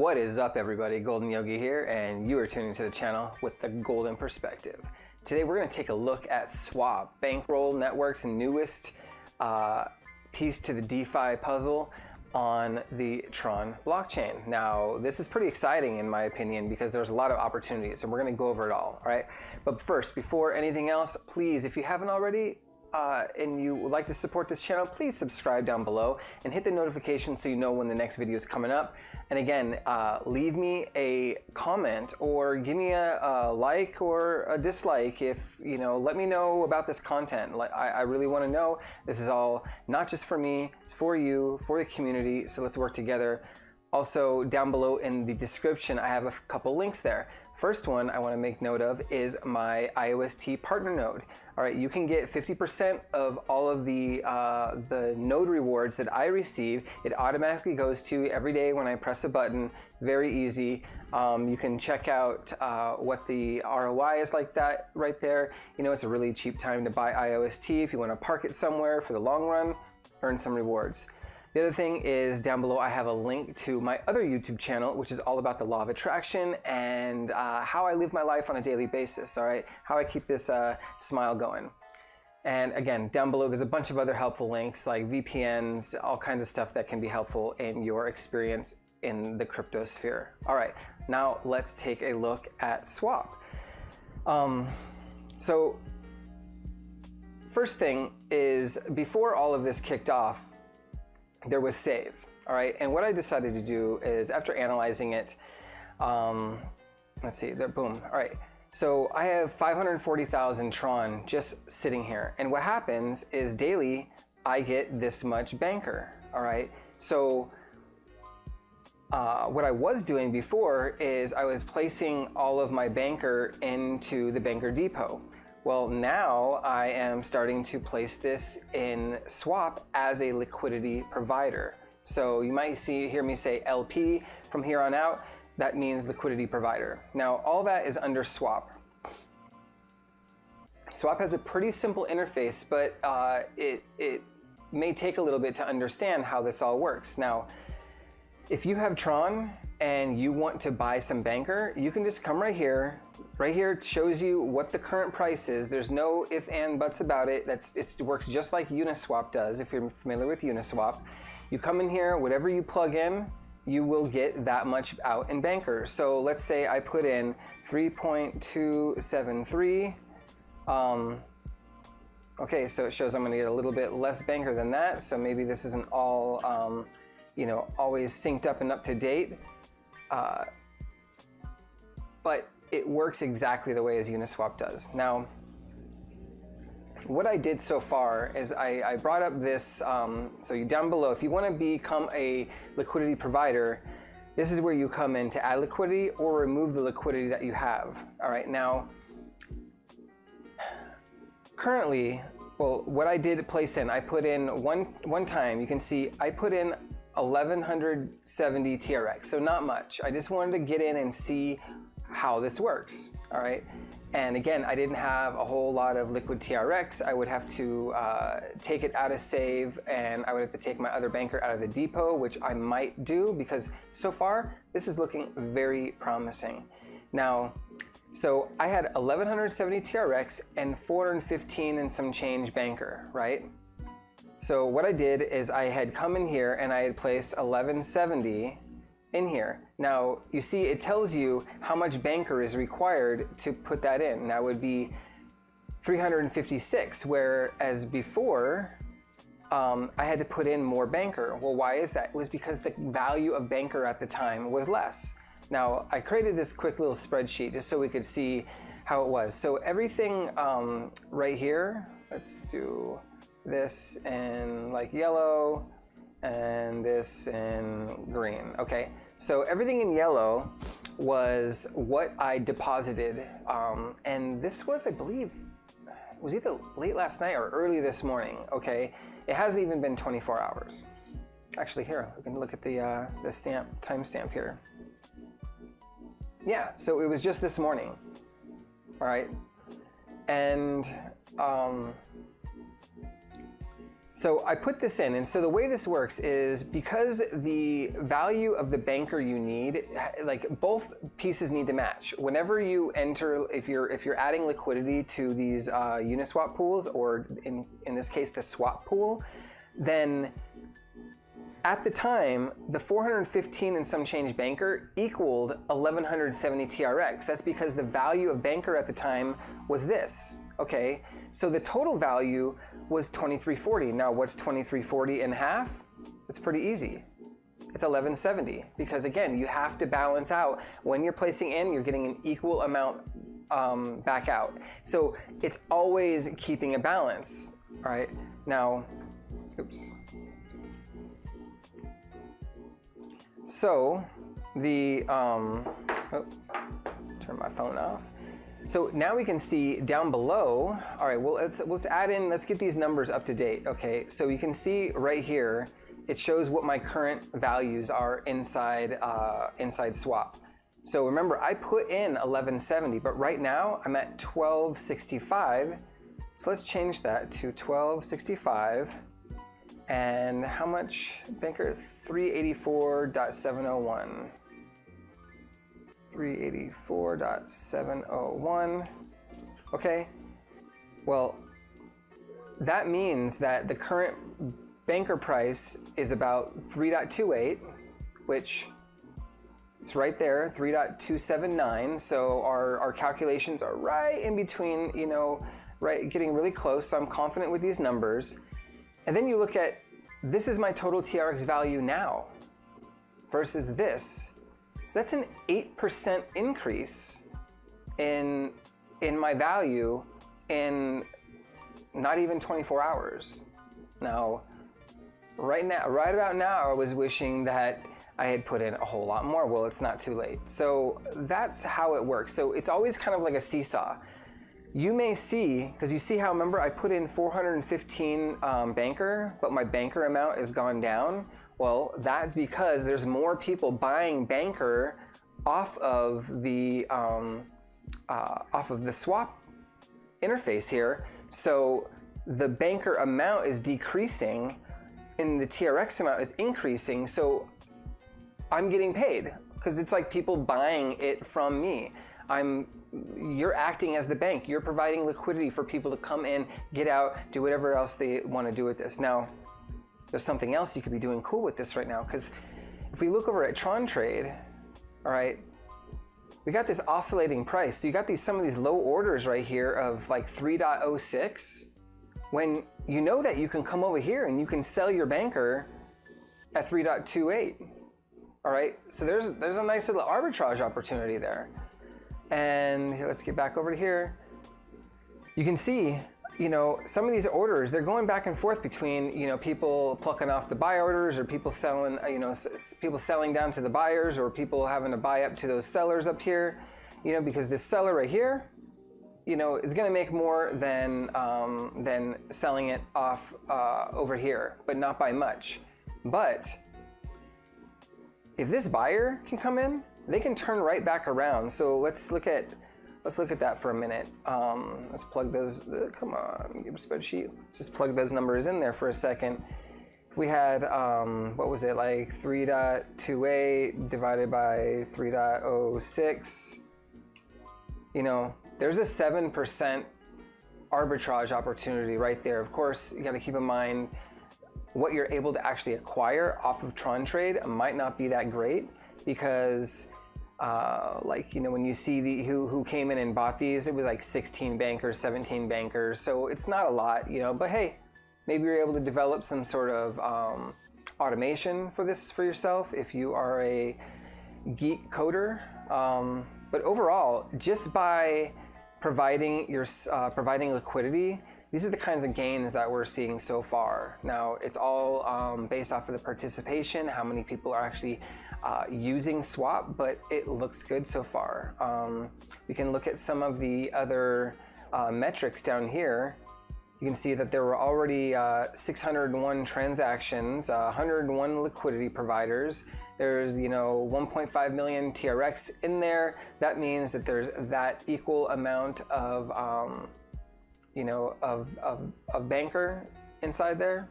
What is up, everybody? Golden Yogi here, and you are tuning to the channel with the Golden Perspective. Today we're going to take a look at Swap, Bankroll Network's newest piece to the DeFi puzzle on the TRON blockchain. Now, this is pretty exciting in my opinion because there's a lot of opportunities, and we're going to go over it all right? But first, before anything else, please, if you haven't already, and you would like to support this channel, please subscribe down below and hit the notification so you know when the next video is coming up. And again, leave me a comment or give me a like or a dislike if, you know, let me know about this content. I really want to know. This is all not just for me, it's for you, for the community, so let's work together. Also, down below in the description, I have a couple links there. First one I want to make note of is my IOST partner node. All right, you can get 50% of all of the node rewards that I receive. It automatically goes to every day when I press a button. Very easy. You can check out what the ROI is like that right there. You know, it's a really cheap time to buy IOST if you want to park it somewhere for the long run, earn some rewards. The other thing is down below I have a link to my other YouTube channel, which is all about the law of attraction and how I live my life on a daily basis, all right? How I keep this smile going. And again, down below there's a bunch of other helpful links like VPNs, all kinds of stuff that can be helpful in your experience in the crypto sphere. All right, now let's take a look at Swap. So first thing is, before all of this kicked off, there was Save, all right? And what I decided to do is, after analyzing it, let's see, there, boom, all right. So I have 540,000 TRON just sitting here. And what happens is daily, I get this much Banker, all right? So what I was doing before is I was placing all of my Banker into the Banker Depot. Well, now I am starting to place this in Swap as a liquidity provider. So you might hear me say LP from here on out. That means liquidity provider. Now, all that is under Swap. Swap has a pretty simple interface, but it may take a little bit to understand how this all works. Now, if you have TRON and you want to buy some Banker, you can just come right here. Right here it shows you what the current price is. There's no if and buts about it. It works just like UNISWAP does, if you're familiar with UNISWAP. You come in here, whatever you plug in, you will get that much out in Banker. So let's say I put in 3.273. Okay, so it shows I'm gonna get a little bit less Banker than that. So maybe this isn't all, you know, always synced up and up to date. But it works exactly the way as UNISWAP does. Now, what I did so far is I brought up this, so you down below, if you want to become a liquidity provider, this is where you come in to add liquidity or remove the liquidity that you have. All right, now, currently, well, what I did place in, I put in one time, you can see I put in 1170 TRX, so not much. I just wanted to get in and see how this works, all right? And again, I didn't have a whole lot of liquid TRX. I would have to take it out of Save, and I would have to take my other Banker out of the depot, which I might do because so far, this is looking very promising. Now, so I had 1170 TRX and 415 and some change Banker, right? So what I did is I had come in here and I had placed 1170 in here. Now, you see, it tells you how much Banker is required to put that in. That would be 356, whereas before, I had to put in more Banker. Well, why is that? It was because the value of Banker at the time was less. Now, I created this quick little spreadsheet just so we could see how it was. So everything right here, let's do this in like yellow and this in green. Okay, so everything in yellow was what I deposited, and this was, I believe, it was either late last night or early this morning. Okay, it hasn't even been 24 hours. Actually, here we can look at the timestamp here. Yeah, so it was just this morning. All right, and So I put this in, and so the way this works is because the value of the banker you need, like both pieces need to match. Whenever you enter, if you're adding liquidity to these UNISWAP pools, or in this case the swap pool, then at the time the 415 and some change banker equaled 1170 TRX. That's because the value of banker at the time was this. Okay, so the total value was 2340. Now what's 2340 in half? It's pretty easy. It's 1170, because again, you have to balance out. When you're placing in, you're getting an equal amount back out. So it's always keeping a balance. All right, now, oops. So the, oops, turn my phone off. So now we can see down below, all right, well, let's add in, let's get these numbers up to date, okay? So you can see right here, it shows what my current values are inside, inside swap. So remember, I put in 1170, but right now I'm at 1265. So let's change that to 1265. And how much, banker? 384.701. 384.701. Okay, well, that means that the current banker price is about 3.28, which it's right there, 3.279. So our calculations are right in between, you know, right, getting really close. So I'm confident with these numbers. And then you look at, this is my total TRX value now versus this. So that's an 8% increase in my value in not even 24 hours. Now, right about now, I was wishing that I had put in a whole lot more. Well, it's not too late. So that's how it works. So it's always kind of like a seesaw. You may see, because you see how, remember, I put in 415 banker, but my banker amount has gone down. Well, that's because there's more people buying banker off of the swap interface here. So the banker amount is decreasing and the TRX amount is increasing. So I'm getting paid because it's like people buying it from me. You're acting as the bank. You're providing liquidity for people to come in, get out, do whatever else they want to do with this. Now, there's something else you could be doing cool with this right now, because if we look over at TRONTRADE, all right, we got this oscillating price. So you got some of these low orders right here of like 3.06, when you know that you can come over here and you can sell your banker at 3.28. All right, so there's a nice little arbitrage opportunity there. And here, let's get back over to here. You can see, you know, some of these orders, they're going back and forth between, you know, people plucking off the buy orders, or people selling, you know, people selling down to the buyers, or people having to buy up to those sellers up here, you know, because this seller right here, you know, is going to make more than selling it off over here, but not by much. But if this buyer can come in, they can turn right back around. So let's look at that for a minute. Let's plug those, come on, give a spreadsheet. Let's just plug those numbers in there for a second. If we had, what was it, like 3.28 divided by 3.06, you know, there's a 7% arbitrage opportunity right there. Of course, you got to keep in mind what you're able to actually acquire off of TRONTRADE might not be that great, because like, you know, when you see who came in and bought these, it was like 16 bankers, 17 bankers. So it's not a lot, you know, but hey, maybe you're able to develop some sort of automation for this for yourself if you are a geek coder. But overall, just by providing liquidity, these are the kinds of gains that we're seeing so far. Now, it's all based off of the participation, how many people are actually using swap, but it looks good so far. We can look at some of the other metrics down here. You can see that there were already 601 transactions, 101 liquidity providers. There's, you know, 1.5 million TRX in there. That means that there's that equal amount of, you know, of banker inside there.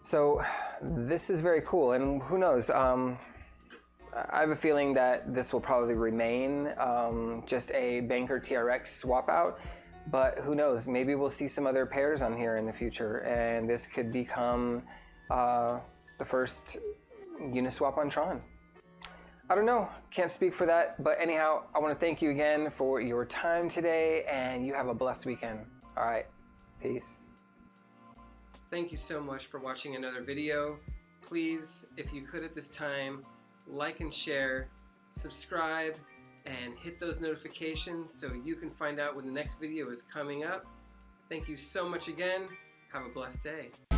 So this is very cool, and who knows, I have a feeling that this will probably remain just a Banker TRX swap out, but who knows, maybe we'll see some other pairs on here in the future, and this could become the first Uniswap on Tron. I don't know, can't speak for that, but anyhow, I want to thank you again for your time today, and you have a blessed weekend. All right, peace. Thank you so much for watching another video. Please, if you could at this time, like and share, subscribe, and hit those notifications so you can find out when the next video is coming up. Thank you so much again. Have a blessed day.